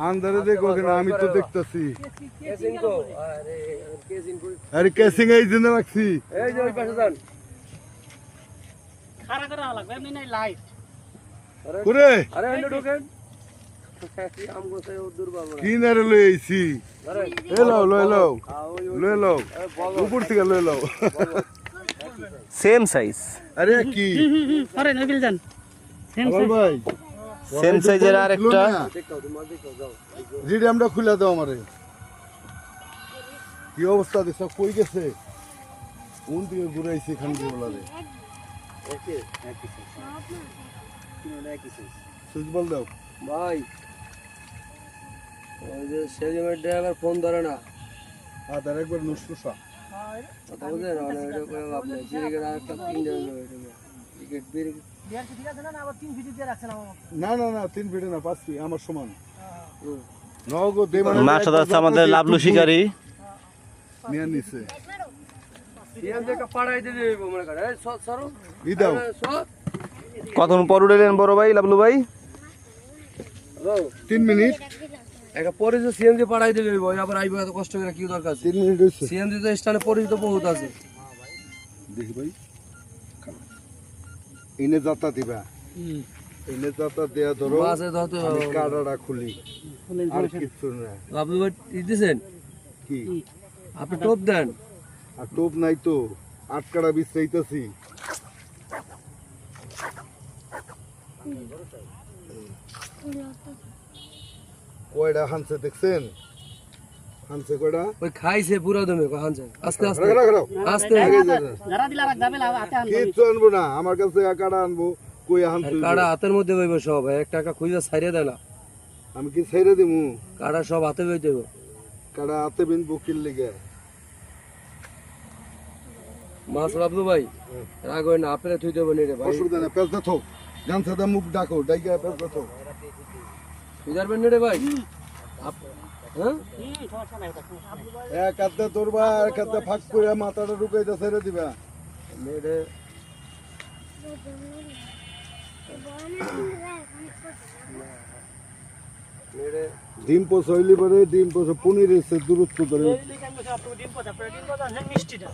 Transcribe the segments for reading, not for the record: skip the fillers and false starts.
আন্দারে দেখো কেন, আমি তো দেখতেছি। আরে কেসিং এই জন্য রাখছি। এই যে ওই পাশে যান। খাড়া করে লাগবে এমনি নাই লাইট। ওরে আরে এনে ঢোকেন। আম গোছে দূর বাবা। কি নারে লই আইছি। এ লাও লই লাও। লই লাও। উপর থেকে লই লাও। Same size. আরে কি? আরে নবিল জান। সেম আবার ভাই। সেম সাইজের আরেকটা। দেখাও তোমার দেখাও যাও। রিডিয়ামটা খুলে দাও আমারে। কি অবস্থা দেখছ, কই গেছে? কোন দিকে ঘুরাইছে খান দিয়ে বলারে। ওকে একই সাইজ। তিনটা একই সাইজ। সুইচ বল দাও। ভাই ওই যে সেলিমের ড্রাইভার ফোন ধরে না। আদার একবার নুসনুসা। কথা বুঝলেন? এটা করে লাভ নেই। ব্রেকের আরেকটা পিন দেওয়া যাবে এটা। টিকিট ব্রেক বিয়ার কি ঠিক আছে না আবার 3 ফিট দিয়ে রাখছেন আমার। না 3 ফিটে না 5 ফিট আমার সমান। নগো দে মানে মাছ আছে আমাদের লাভলু শিকারী। নিয়ে নিছে। সিএম থেকে পাড়াই দিয়ে দেব মনে করে। এই সরো। ই দাও। সর। কতক্ষণ পর উঠলেন বড় ভাই লাভলু ভাই? 3 মিনিট। একটা পরে যে সিএনজি পাড়াই দিয়ে দেব আবার আইবো এত কষ্ট করে কি দরকার? 3 মিনিট হইছে। সিএনজি তো স্ট্যান্ডে পরিচিত বহুত আছে। দেখি ভাই। ইনে যাতা দিবা। ইনে যাতা দেয়া ধরো। মাছে ধরতে আমি কাড়াটা খুলি। আর কিছু না। আপনি দিতেছেন কি? আপনি টোপ দেন। আর টোপ নাই তো, আটকাড়া বিছাইতাছি। কয়টা হানছে দেখছেন? হানছে কয়টা? ওই খাইছে পুরো দমে হানছে। আস্তে আস্তে রাখো। আস্তে যারা দিলা রাখ যাবে হাতে আনবো। কিচ্ছু আনবো না, আমার কাছে কাড়া আনবো। কই হানছে? কাড়া হাতের মধ্যে বইব সব। 1 টাকা খুঁজে ছাইরে দেয় না। আমি কি ছেড়ে দিমু? কাড়া সব হাতে বইতে হবে। কাড়া হাতে বিন বকিল লেগে। মাছ রাখবো ভাই। রাগ হয় না, আপনি থুই দেবেন রে ভাই। অসুবিধা নেই, পেঁচ দেখো। গান সাদা মুখ ডাকো, ডাইকা পেঁচ দেখো। থুই যাবেন রে ভাই। হ্যাঁ? সমস্যা নাই ওটা। এক হাতে তোরবা, এক হাতে ফাঁক করে মাথাটা ঢুকাইতে ছেড়ে দিবা। মেরে মেরে ডিম পোষ হইলে পরে ডিম পোষ পনির এসে দূরত্ব ধরে। এই দিকে আমি সব ডিম পোচা আছে মিষ্টিটা।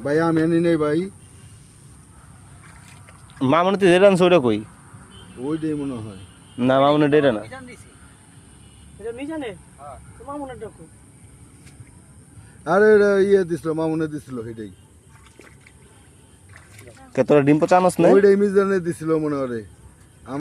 ভাই আমি আনি নেই ভাই, মামুনি তো যেটা আনছে ওটা কই? ওইটাই মনে হয়। না মামুনি ডেটা না। মিজান দিছি। এটা মিজানে? হ্যাঁ। তোমার মনে রাখো। আরে ইয়ে দিছিল, মামুনে দিছিল সেটাই। কে তোরা ডিম পচানস না? ওইটাই মিজানে দিছিল মনে হয়।